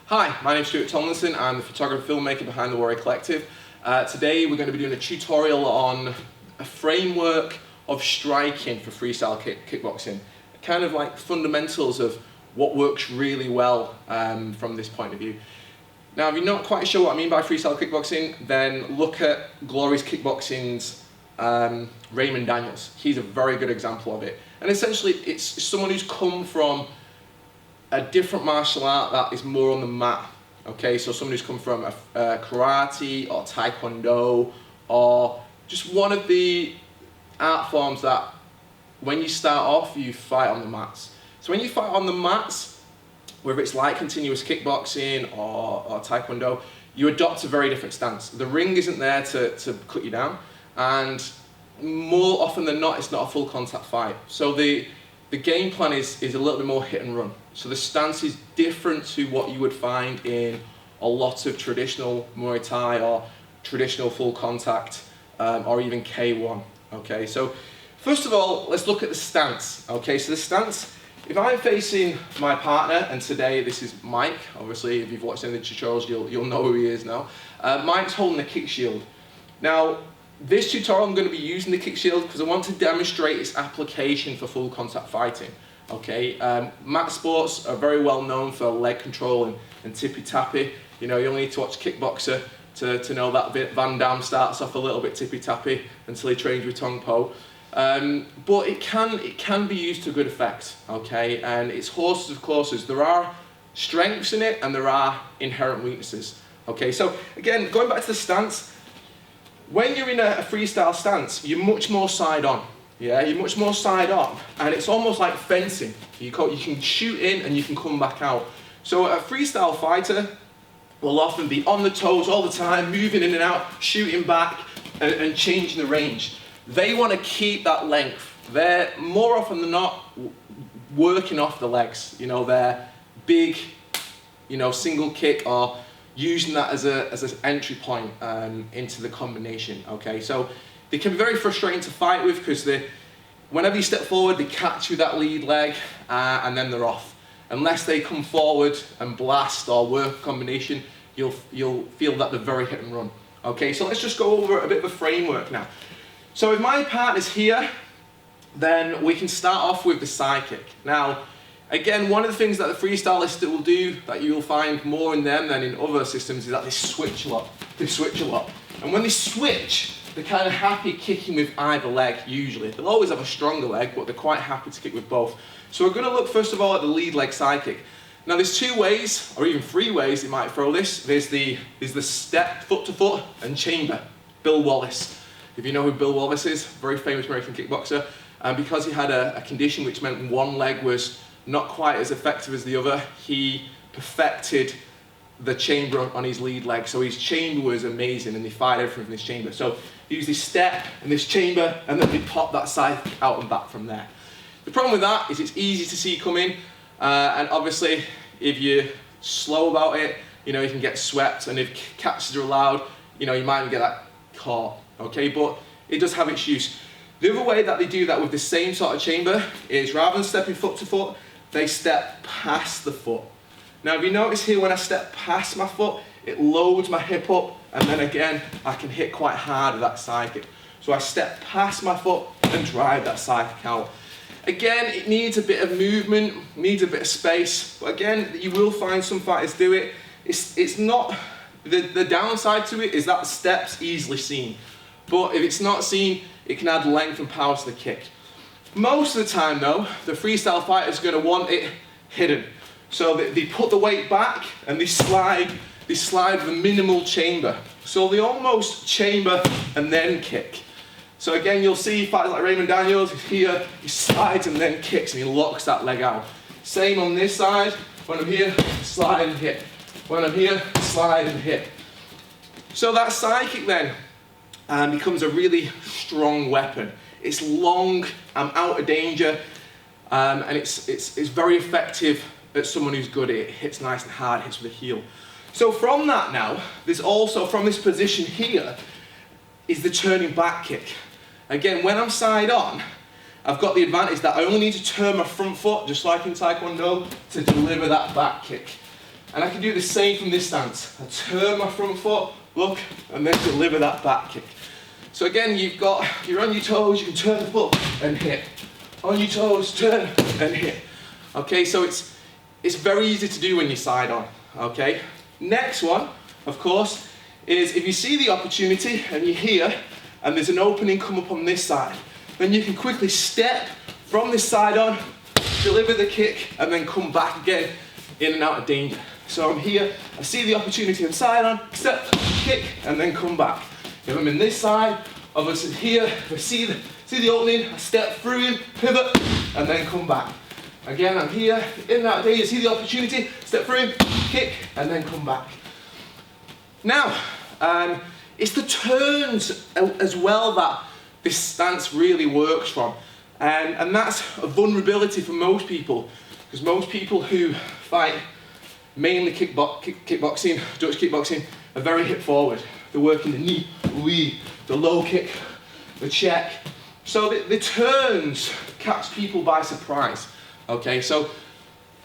Hi, my name is Stuart Tomlinson. I'm the photographer and filmmaker behind the Warrior Collective. Today we're going to be doing a tutorial on a framework of striking for freestyle kickboxing. Kind of like fundamentals of what works really well from this point of view. Now, if you're not quite sure what I mean by freestyle kickboxing, then look at Glory's Kickboxing's Raymond Daniels. He's a very good example of it. And essentially, it's someone who's come from a different martial art that is more on the mat. Okay, so someone who's come from karate or taekwondo or just one of the art forms that when you start off, you fight on the mats. So when you fight on the mats, whether it's like continuous kickboxing or taekwondo, you adopt a very different stance. The ring isn't there to cut you down, and more often than not, it's not a full contact fight. So the game plan is a little bit more hit and run. So the stance is different to what you would find in a lot of traditional Muay Thai or traditional full contact or even K1. Okay, so first of all, let's look at the stance. Okay, so the stance, if I'm facing my partner, and today this is Mike, obviously if you've watched any of the tutorials, you'll know who he is now. Mike's holding the kick shield. Now, this tutorial I'm going to be using the kick shield because I want to demonstrate its application for full contact fighting. Okay, mat sports are very well known for leg control and tippy tappy. You know, you only need to watch Kickboxer to know that bit. Van Damme starts off a little bit tippy tappy until he trains with Tong Po. But it can be used to good effect. Okay, and it's horses of courses. There are strengths in it and there are inherent weaknesses. Okay, so again, going back to the stance. When you're in a freestyle stance, you're much more side on. Yeah, you're much more side on, and it's almost like fencing. You can shoot in and you can come back out. So a freestyle fighter will often be on the toes all the time, moving in and out, shooting back, and changing the range. They want to keep that length. They're more often than not working off the legs. You know, they're big, you know, single kick or using that as an entry point into the combination. Okay, so they can be very frustrating to fight with because whenever you step forward, they catch you that lead leg and then they're off. Unless they come forward and blast or work a combination, you'll feel that they're very hit and run. Okay, so let's just go over a bit of a framework now. So if my partner's here, then we can start off with the side kick. Now, again, one of the things that the freestylists will do that you'll find more in them than in other systems is that they switch a lot. They switch a lot. And when they switch, they're kind of happy kicking with either leg, usually. They'll always have a stronger leg, but they're quite happy to kick with both. So we're going to look first of all at the lead leg side kick. Now there's two ways, or even three ways you might throw this. There's the step, foot to foot, and chamber. Bill Wallace. If you know who Bill Wallace is, very famous American kickboxer. And because he had a condition which meant one leg was not quite as effective as the other, he perfected the chamber on his lead leg. So his chamber was amazing and they fired everything from his chamber. So he used this step and this chamber and then they pop that side out and back from there. The problem with that is it's easy to see coming and obviously if you're slow about it, you know, you can get swept, and if catches are allowed, you know, you might even get that caught. Okay, but it does have its use. The other way that they do that with the same sort of chamber is rather than stepping foot to foot, they step past the foot. Now if you notice here when I step past my foot, it loads my hip up and then again I can hit quite hard with that side kick. So I step past my foot and drive that side kick out. Again, it needs a bit of movement, needs a bit of space, but again, you will find some fighters do it. It's not, the downside to it is that the step's easily seen. But if it's not seen, it can add length and power to the kick. Most of the time though, the freestyle fighter is going to want it hidden. So they put the weight back and they slide with a minimal chamber. So they almost chamber and then kick. So again, you'll see fighters like Raymond Daniels, he's here, he slides and then kicks and he locks that leg out. Same on this side, when I'm here, slide and hit. When I'm here, slide and hit. So that side kick then becomes a really strong weapon. It's long, I'm out of danger, and it's very effective at someone who's good at it. It hits nice and hard, hits with a heel. So from that now, there's also, from this position here, is the turning back kick. Again, when I'm side on, I've got the advantage that I only need to turn my front foot, just like in Taekwondo, to deliver that back kick. And I can do the same from this stance. I turn my front foot, look, and then deliver that back kick. So again, you're on your toes, you can turn the foot and hit. On your toes, turn and hit. Okay, so it's very easy to do when you're side on. Okay. Next one, of course, is if you see the opportunity and you're here and there's an opening come up on this side, then you can quickly step from this side on, deliver the kick, and then come back again in and out of danger. So I'm here, I see the opportunity, I'm side on, step, kick, and then come back. If I'm in this side, obviously here, if I see the opening, I step through him, pivot, and then come back. Again, I'm here, in and out of danger, see the opportunity, step through him, kick, and then come back. Now, it's the turns as well that this stance really works from. And that's a vulnerability for most people, because most people who fight mainly kickboxing, Dutch kickboxing, are very hip forward. They're working the knee, the low kick, the check. So the turns catch people by surprise. Okay, so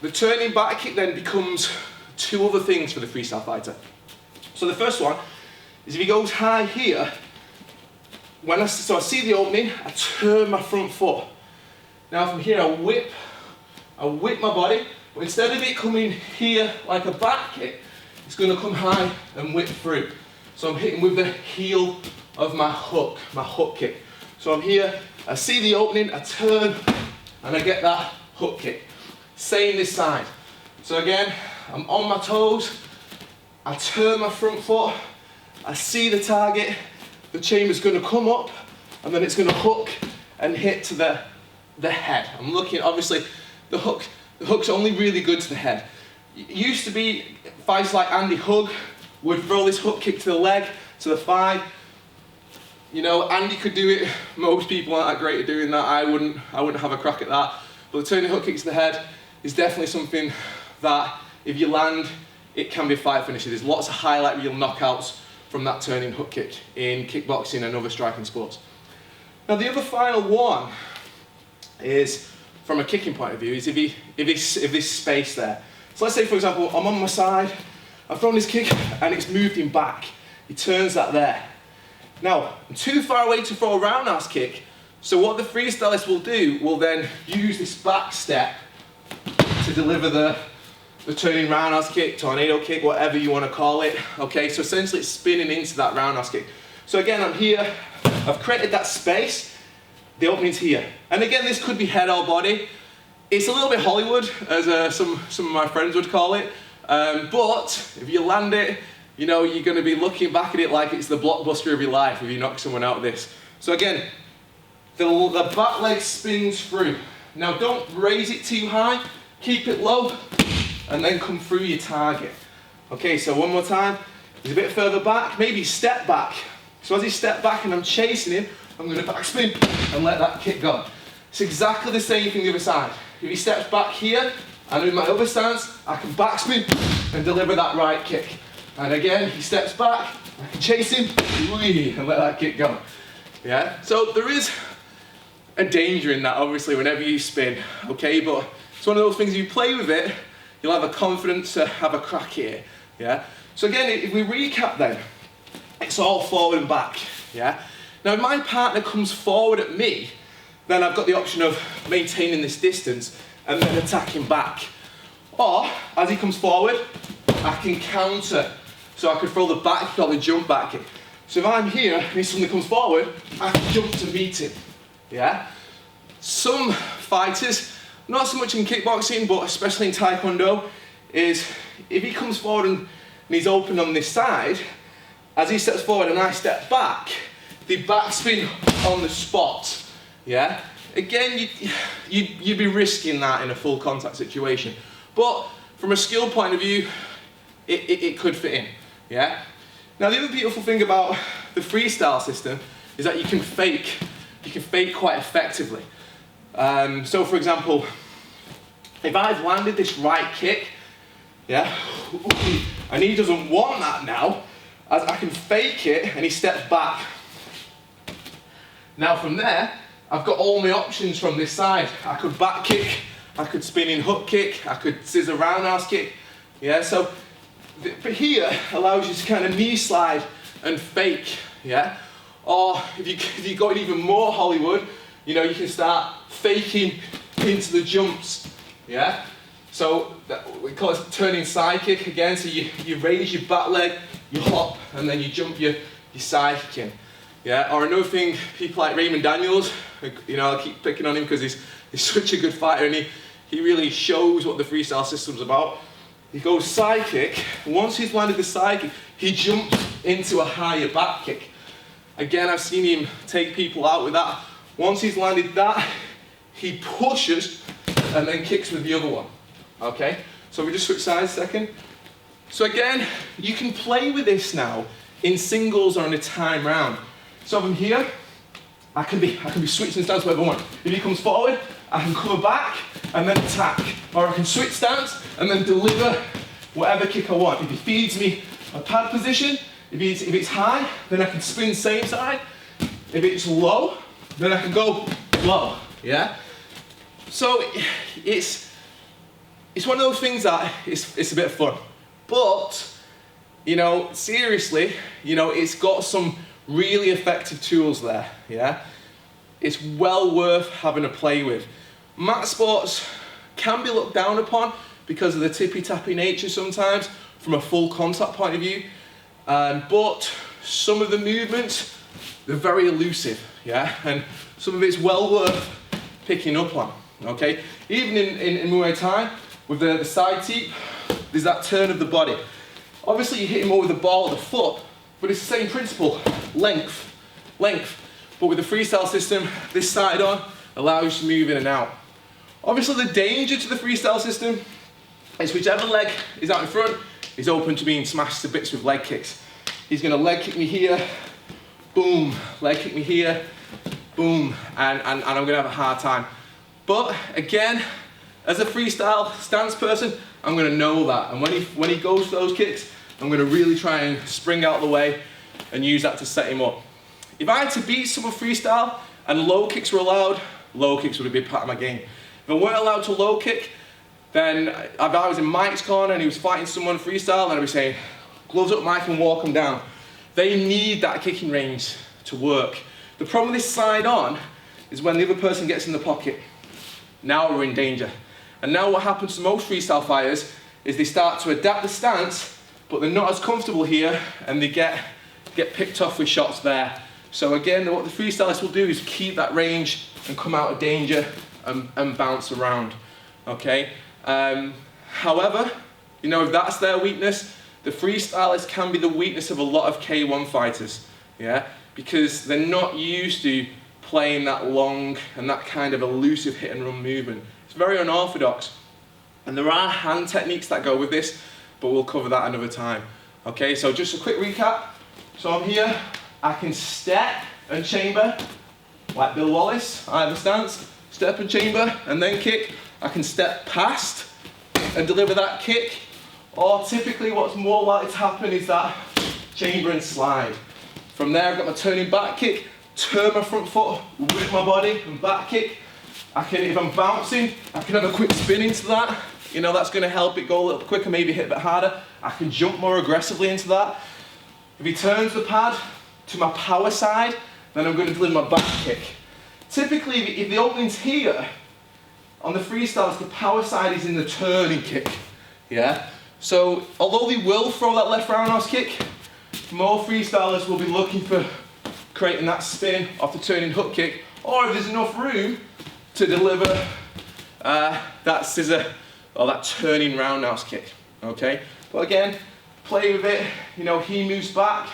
the turning back kick then becomes two other things for the freestyle fighter. So the first one is if he goes high here, so I see the opening, I turn my front foot. Now from here I whip my body, but instead of it coming here like a back kick, it's going to come high and whip through. So I'm hitting with the heel of my hook kick. So I'm here, I see the opening, I turn, and I get that hook kick. Same this side. So again, I'm on my toes, I turn my front foot, I see the target, the chamber's going to come up, and then it's going to hook and hit to the head. I'm looking, obviously, the hook's only really good to the head. It used to be fights like Andy Hug would throw this hook kick to the leg, to the thigh. You know, Andy could do it. Most people aren't that great at doing that. I wouldn't have a crack at that. But the turning hook kick to the head is definitely something that, if you land, it can be a fight finisher. There's lots of highlight reel knockouts from that turning hook kick in kickboxing and other striking sports. Now the other final one is, from a kicking point of view, is if this space there. So let's say, for example, I'm on my side, I've thrown this kick and it's moved him back. He turns that there. Now, I'm too far away to throw a roundhouse kick, so what the freestylist will do will then use this back step to deliver the turning roundhouse kick, tornado kick, whatever you want to call it. Okay, so essentially it's spinning into that roundhouse kick. So again, I'm here, I've created that space, the opening's here. And again, this could be head or body. It's a little bit Hollywood, as some of my friends would call it. But if you land it, you know, you're going to be looking back at it like it's the blockbuster of your life if you knock someone out of this. So again, the back leg spins through. Now don't raise it too high, keep it low, and then come through your target. Okay, so one more time. He's a bit further back, maybe step back. So as he step back and I'm chasing him, I'm going to backspin and let that kick go. It's exactly the same thing the other side. If he steps back here, and in my other stance, I can backspin and deliver that right kick. And again, he steps back, I can chase him, and let that kick go. Yeah, so there is a danger in that, obviously, whenever you spin, okay? But it's one of those things, you play with it, you'll have a confidence to have a crack here, yeah? So again, if we recap then, it's all forward and back, yeah? Now, if my partner comes forward at me, then I've got the option of maintaining this distance and then attacking back. Or, as he comes forward, I can counter. So I could throw the back kick or the jump back kick. So if I'm here and he suddenly comes forward, I can jump to meet him, yeah? Some fighters, not so much in kickboxing, but especially in Taekwondo, is if he comes forward and he's open on this side, as he steps forward and I step back, the backspin on the spot, yeah? Again, you'd be risking that in a full contact situation. But from a skill point of view, it could fit in, yeah? Now the other beautiful thing about the freestyle system is that you can fake quite effectively. So for example, if I've landed this right kick, yeah, and he doesn't want that now, as I can fake it and he steps back. Now from there, I've got all my options from this side. I could back kick, I could spinning hook kick, I could scissor roundhouse kick. Yeah, so but here allows you to kind of knee slide and fake, yeah? Or if you got even more Hollywood, you know, you can start faking into the jumps, yeah? So we call it turning side kick again, so you raise your back leg, you hop, and then you jump your side kick in, yeah? Or another thing, people like Raymond Daniels, you know, I keep picking on him because he's such a good fighter, and he really shows what the freestyle system's about. He goes side kick, and once he's landed the side kick, he jumps into a higher back kick. Again, I've seen him take people out with that. Once he's landed that, he pushes and then kicks with the other one. Okay? So we just switch sides a second. So again, you can play with this now in singles or in a time round. So from here, I can be switching stance wherever I want. If he comes forward, I can cover back and then attack. Or I can switch stance and then deliver whatever kick I want. If he feeds me a pad position, if it's high, then I can spin same side. If it's low, then I can go low, yeah? So it's one of those things that it's a bit of fun. But, you know, seriously, you know, it's got some really effective tools there, yeah? It's well worth having a play with. Mat sports can be looked down upon because of the tippy-tappy nature sometimes from a full contact point of view. But some of the movements, they're very elusive, yeah? And some of it's well worth picking up on, okay? Even in Muay Thai, with the side teep, there's that turn of the body. Obviously, you hit more with the ball or the foot, but it's the same principle, length. But with the freestyle system, this side on allows you to move in and out. Obviously, the danger to the freestyle system is whichever leg is out in front is open to being smashed to bits with leg kicks. He's going to leg kick me here, boom, leg kick me here, boom, and I'm going to have a hard time. But again, as a freestyle stance person, I'm going to know that, and when he goes for those kicks, I'm going to really try and spring out the way and use that to set him up. If I had to beat someone freestyle and low kicks were allowed, low kicks would be a big part of my game. If I weren't allowed to low kick, then if I was in Mike's corner and he was fighting someone freestyle, then I'd be saying, gloves up Mike and walk him down. They need that kicking range to work. The problem with this side on is when the other person gets in the pocket. Now we're in danger. And now what happens to most freestyle fighters is they start to adapt the stance, but they're not as comfortable here and they get picked off with shots there. So again, what the freestylist will do is keep that range and come out of danger and bounce around, okay? However, you know, if that's their weakness, the freestylist can be the weakness of a lot of K1 fighters, yeah? Because they're not used to playing that long and that kind of elusive hit and run movement. It's very unorthodox. And there are hand techniques that go with this, but we'll cover that another time. Okay, so just a quick recap. So I'm here, I can step and chamber, like Bill Wallace, I have a stance, step and chamber, and then kick. I can step past and deliver that kick, or typically what's more likely to happen is that chamber and slide. From there I've got my turning back kick, turn my front foot with my body and back kick. I can, if I'm bouncing, I can have a quick spin into that. You know, that's going to help it go a little quicker, maybe hit a bit harder. I can jump more aggressively into that. If he turns the pad to my power side, then I'm going to deliver my back kick. Typically, if the opening's here, on the freestyles, the power side is in the turning kick, yeah? So, although they will throw that left roundhouse kick, more freestylers will be looking for creating that spin off the turning hook kick, or if there's enough room to deliver that scissor or that turning roundhouse kick, okay? But again, play with it, you know, he moves back,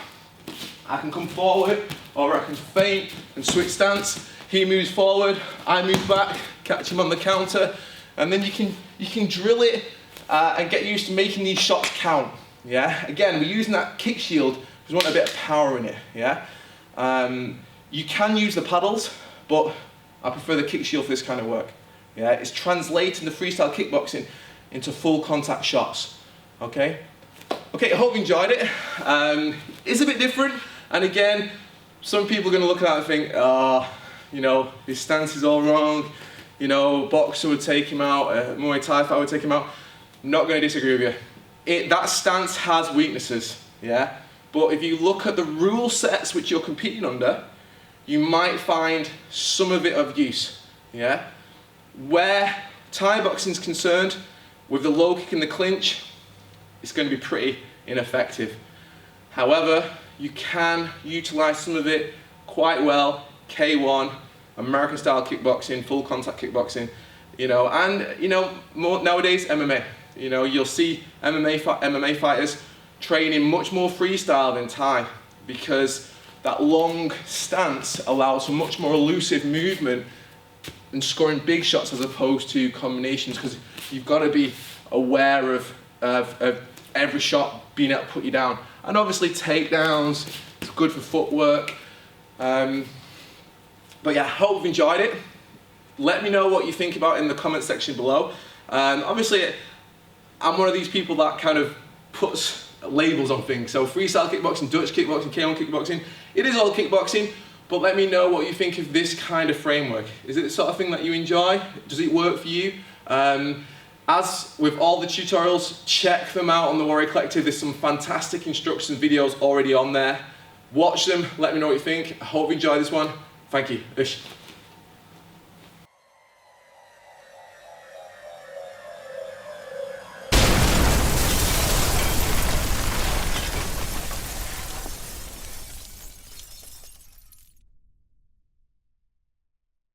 I can come forward, or I can feint and switch stance. He moves forward, I move back, catch him on the counter, and then you can drill it and get used to making these shots count, yeah? Again, we're using that kick shield because we want a bit of power in it, yeah? You can use the paddles, but I prefer the kick shield for this kind of work, yeah? It's translating the freestyle kickboxing into full contact shots, okay? Okay, I hope you enjoyed it. It's a bit different, and again, some people are going to look at it and think, oh, you know, his stance is all wrong, you know, boxer would take him out, Muay Thai fighter would take him out. I'm not going to disagree with you. that stance has weaknesses, yeah? But if you look at the rule sets which you're competing under, you might find some of it of use, yeah? Where Thai boxing is concerned, with the low kick and the clinch, it's going to be pretty ineffective. However, you can utilize some of it quite well, K1, American style kickboxing, full contact kickboxing, you know, and you know, more nowadays MMA. You know, you'll see MMA fighters training much more freestyle than Thai, because that long stance allows for much more elusive movement and scoring big shots as opposed to combinations, because you've got to be aware of every shot being able to put you down. And obviously takedowns, it's good for footwork. But yeah, I hope you've enjoyed it. Let me know what you think about it in the comment section below. Obviously, I'm one of these people that kind of puts labels on things. So freestyle kickboxing, Dutch kickboxing, K1 kickboxing, it is all kickboxing, but let me know what you think of this kind of framework. Is it the sort of thing that you enjoy? Does it work for you? As with all the tutorials, check them out on the Warrior Collective. There's some fantastic instruction videos already on there. Watch them, let me know what you think. I hope you enjoyed this one. Thank you. Ish.